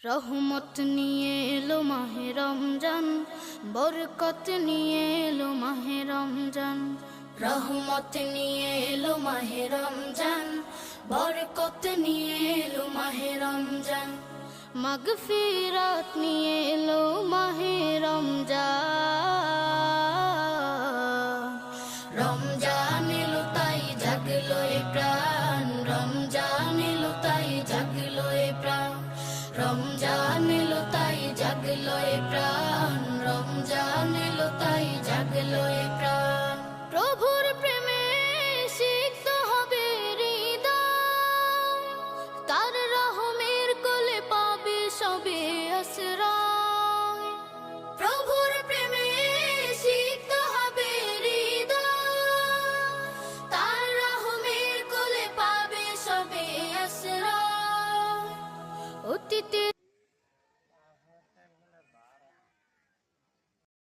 রহমত নিয়ে এলো মাহে রমজান, বরকত নিয়ে এলো মাহে রমজান। রহমত নিয়ে এলো মাহে রমজান, বরকত নিয়ে এলো মাহে রমজান। মাগফিরাত নিয়ে এলো মাহে রমজান। রমজান এলো তাই জাগলো এ প্রাণ, রমজান এলো তাই জাগলো এ প্রাণ। রমজান এলো তাই জাগলো এ প্রাণ, রমজান এলো তাই জাগলো এ প্রাণ। প্রভুর প্রেমে সিক্ত হবে হৃদয়, তার রহমের কোলে পাবে সবে আশ্রয়।